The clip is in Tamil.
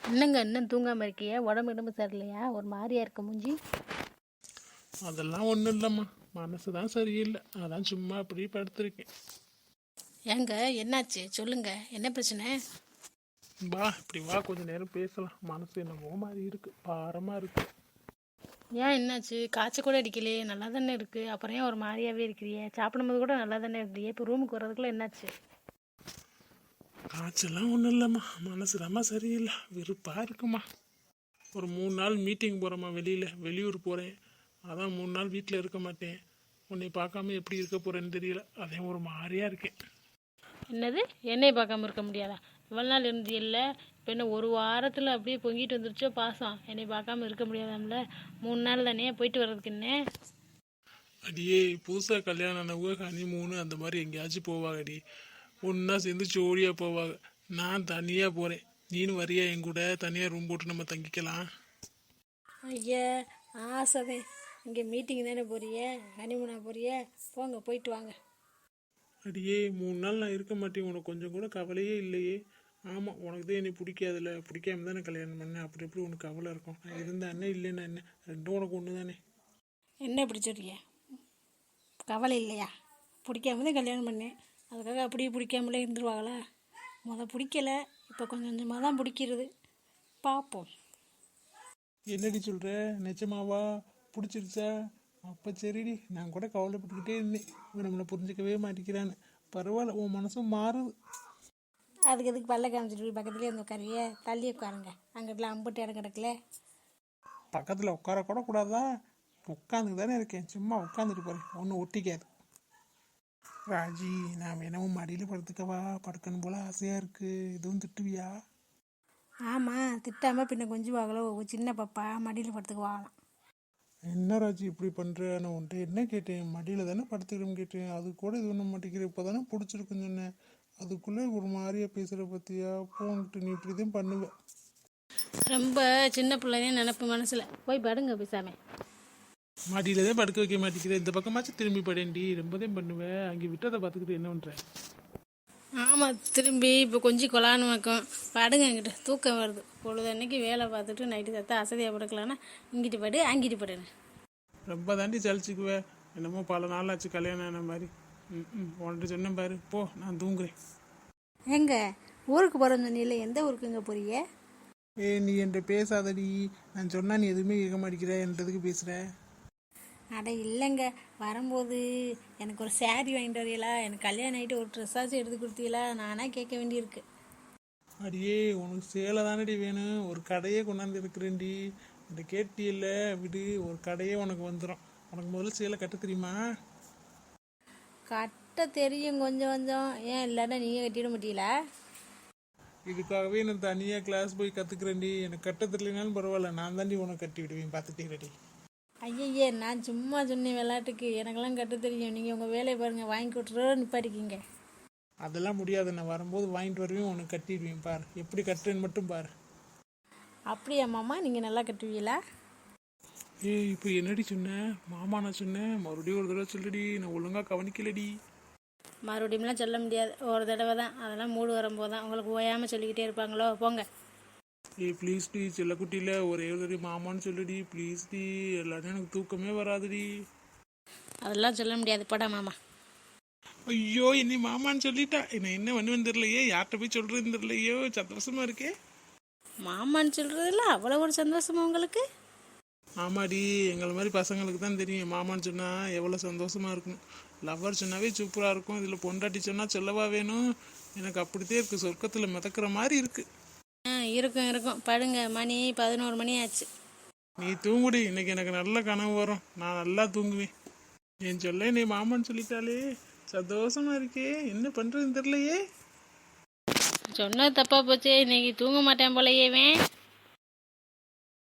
என்னங்க இன்னும் தூங்காமல் இருக்கியா? உடம்பு சரியில்லையா? ஒரு மாதிரியா இருக்க மூஞ்சி. அதெல்லாம் ஒன்றும் இல்லைம்மா, மனசு தான் சரியில்லை, அதான் சும்மா அப்படி படுத்திருக்கேன். ஏங்க என்னாச்சு சொல்லுங்க, என்ன பிரச்சனை? வா இப்படி வா, கொஞ்ச நேரம் பேசலாம். மனசு என்னமோ மாதிரி இருக்கு, பாரமா இருக்கு. ஏன் என்னாச்சு? காய்ச்சல் கூட அடிக்கலையே, நல்லா தானே இருக்கு. அப்புறம் ஏன் ஒரு மாதிரியாவே இருக்கிறியே? சாப்பிடும்போது கூட நல்லா தானே இருந்தியே, இப்போ ரூமுக்கு வர்றதுக்குள்ள என்னாச்சு? காய்ச்சல்லாம் ஒன்றும் இல்லைம்மா, மனசு தாம்மா சரியில்லை, வெறுப்பா இருக்குமா. ஒரு 3 நாள் மீட்டிங் போகிறேம்மா, வெளியூர் போகிறேன். அதான் 3 நாள் வீட்டில் இருக்க மாட்டேன். உன்னை பார்க்காம எப்படி இருக்க போகிறேன்னு தெரியல, அதே ஒரு மாதிரியா இருக்கேன். என்னது, என்னை பார்க்காம இருக்க முடியாதா? இவ்வளோ நாள் இருந்தியல்ல, இப்போ என்ன ஒரு வாரத்தில் அப்படியே பொங்கிட்டு வந்துருச்சோ பாசம்? என்னை பார்க்காம இருக்க முடியாதாம்ல? 3 நாள் தானே, போயிட்டு வர்றதுக்கு என்ன? அடியே, புதுசாக கல்யாணம் ஆனவங்க ஹனிமூனு அந்த மாதிரி எங்கேயாச்சும் போவாங்கடி, ஒன்றா சேர்ந்து ஜோடியாக போவாங்க. நான் தனியாக போகிறேன், நீனும் வரியா என் கூட? தனியாக ரூம் போட்டு நம்ம தங்கிக்கலாம். ஐயா, ஆசை. இங்கே மீட்டிங் தானே போறிய, ஹனிமூனா போறிய? போங்க, போயிட்டு வாங்க. அடியே, 3 நாள் நான் இருக்க மாட்டேன், உனக்கு கொஞ்சம் கூட கவலையே இல்லையே? ஆமாம், உனக்கு தான் என்னை பிடிக்காதுல்ல, பிடிக்காம தானே கல்யாணம் பண்ணேன். அப்படி எப்படி உனக்கு கவலை இருக்கும்? நான் இருந்த அண்ணன் இல்லைன்னா என்ன, ரெண்டும் உனக்கு ஒன்று தானே. என்ன இப்படி சொல்றிய? கவலை இல்லையா? பிடிக்காம தான் கல்யாணம் பண்ணேன், அதுக்காக அப்படியே பிடிக்காமலே இருந்துருவாங்களா? பிடிக்கலை, இப்போ கொஞ்சம் கொஞ்சமாக தான் பிடிக்கிறது. பார்ப்போம். என்னடி சொல்கிற, நிஜமாவா? பிடிச்சிருச்சா? அப்போ சரிடி, நான் கூட கவலைப்பட்டுக்கிட்டே இருந்தேன், இவன் நம்மளை புரிஞ்சிக்கவே மாட்டேங்கிறான்னு. பரவாயில்ல, உன் மனசும் மாறுது. அதுக்கு எதுக்கு பல்ல காமிச்சிட்டு பக்கத்துலேயே வந்து உட்காருவிய? தள்ளி உட்காருங்க, அங்கிட்டலாம் அம்பிட்டு இடம் கிடக்கல. பக்கத்தில் உட்காரக்கூட கூடாதா? உட்காந்துட்டு தானே இருக்கேன், சும்மா உட்காந்துட்டு போகிறேன், ஒன்றும் ஒட்டிக்காது. ராஜி, நான் வேணவும் மடியில் படுத்துக்கவா? படுக்கணும் போல் ஆசையாக இருக்குது, எதுவும் திட்டுவியா? ஆமாம், திட்டாமல் பின்ன கொஞ்சம் வாங்கலோ, சின்ன பாப்பா மடியில் படுத்துக்கு வாங்கலாம். என்ன ராஜி இப்படி பண்ணுற? நான் உன்ட்ட என்ன கேட்டேன்? மடியில் தானே படுத்துக்கிறேன்னு கேட்டேன், அது கூட இது ஒன்றும் மாட்டேங்கிற. இப்போ தானே பிடிச்சிருக்குன்னு சொன்னேன், அதுக்குள்ளே ஒரு மாதிரியா பேசுகிற பற்றியா? போன்ட்டு நீ இப்படி தான் பண்ணுவேன். ரொம்ப சின்ன பிள்ளைங்க நினப்பு மனசில். போய் படுங்க பேசாமல். மடியில் தான் படுக்க வைக்க மாட்டேங்கிறேன், இந்த பக்கமாச்சும் திரும்பி படேன்டி. ரொம்ப தான் பண்ணுவேன், அங்கே விட்டதை பார்த்துக்கிட்டு என்ன பண்ணுறேன்? ஆமாம், திரும்பி இப்போ கொஞ்சம் கொலான்னு வைக்கும். படுங்க, இங்கிட்ட தூக்கம் வருது. பொழுது அன்னைக்கு வேலை பார்த்துட்டு நைட்டு சத்த அசதியாக படுக்கலான்னா இங்கிட்டு படு, அங்கிட்டு படுன்னு. ரொம்ப தாண்டி சலிச்சுக்குவேன், என்னமோ பல நாள் ஆச்சு கல்யாணம் ஆன மாதிரி. உன்ட்டு சொன்னேன் பாரு, போ நான் தூங்குறேன். எங்க ஊருக்கு போகிறோன்னு சொன்னீங்களே, எந்த ஊருக்குங்க போறீங்க? நீ என்கிட்ட பேசாதடி, நான் சொன்னா நீ எதுவுமே கேட்க மாட்டேங்கிற, என்கிட்ட பேசுகிற. அட இல்லைங்க, வரும்போது எனக்கு ஒரு சாரி வாங்கிட்டு வரீங்களா? எனக்கு கல்யாணம் ஆகிட்டு ஒரு ட்ரெஸ்ஸாச்சும் எடுத்து கொடுத்தீங்களா? நானாக கேட்க வேண்டியிருக்கு. அடியே, உனக்கு சேலை தானடி வேணும், ஒரு கடையே கொண்டாந்து இருக்கிறேன்டி. இந்த கேட்டியில் விடு, ஒரு கடையே உனக்கு வந்துடும். உனக்கு முதல்ல சேலை கட்ட தெரியுமா? கட்ட தெரியும் கொஞ்சம் கொஞ்சம். ஏன் இல்லைன்னா நீங்கள் கட்டிட மாட்டீங்களா? இதுக்காகவே நான் தனியாக கிளாஸ் போய் கற்றுக்குறேன்டி. எனக்கு கட்ட தெரியலனாலும் பரவாயில்ல, நான் தாண்டி உனக்கு கட்டி விடுவேன், பார்த்துட்டேடி. ஐயய்யே, நான் சும்மா சொன்னேன் விளையாட்டுக்கு. எனக்கெல்லாம் கட்ட தெரியும். நீங்கள் உங்கள் வேலையை பாருங்கள், வாங்கி கொடுத்துறோ நிப்பாட்டிக்கிங்க. அதெல்லாம் முடியாது, நான் வரும்போது வாங்கிட்டு வருவேன், உனக்கு கட்டிடுவேன். பார் எப்படி கட்டுறேன்னு மட்டும் பார். அப்படியா மாமா, நீங்கள் நல்லா கட்டுவீங்களா? இப்போ என்னடி சொன்னேன்? மாமா நான் சொன்னேன், மறுபடியும் ஒரு தடவை சொல்லுடி, நான் ஒழுங்காக கவனிக்கலடி. மறுபடியும்லாம் சொல்ல முடியாது, ஒரு தடவை தான். அதெல்லாம் மூடு வரும்போது தான். உங்களுக்கு ஓயாமல் சொல்லிக்கிட்டே இருப்பாங்களோ, போங்க. ப்ளீஸ் டி, செல்லக்குட்டியில் ஒரே ஒரு தடவை மாமான்னு சொல்லுடி ப்ளீஸ் டி, எல்லாரும் எனக்கு தூக்கமே வராதுடி. அதெல்லாம் சொல்ல முடியாது, போடா மாமா. ஐயோ, என்னை மாமான்னு சொல்லிட்டா, என்ன பண்ணுவேன்னு தெரியலையே, யார்கிட்ட போய் சொல்கிறதுன்னு தெரியலையோ, சந்தோஷமா இருக்கே. மாமான்னு சொல்கிறதுல அவ்வளோ ஒரு சந்தோஷமா உங்களுக்கு? ஆமாடி, எங்களை மாதிரி பசங்களுக்கு தான் தெரியும் மாமான்னு சொன்னால் எவ்வளோ சந்தோஷமாக இருக்கணும். லவ்வர் சொன்னாவே சூப்பராக இருக்கும், இதில் பொண்டாட்டி சொன்னால் சொல்லவா வேணும்? எனக்கு அப்படித்தான் இருக்குது, சொர்க்கத்தில் மிதக்கிற மாதிரி இருக்குது. இருக்கும் இருக்கும், படுங்க. மணி 11 மணி ஆச்சு. நீ தூங்குடி, இன்னைக்கு எனக்கு நல்ல கனவு வரும், நான் நல்லா தூங்குவேன். என் சொல்ல நீ மாமான்னு சொல்லிட்டாலே சந்தோஷமா இருக்கே, என்ன பண்ணுறதுன்னு தெரியலையே. சொன்னது தப்பா போச்சு, இன்னைக்கு தூங்க மாட்டேன் போலயேவே.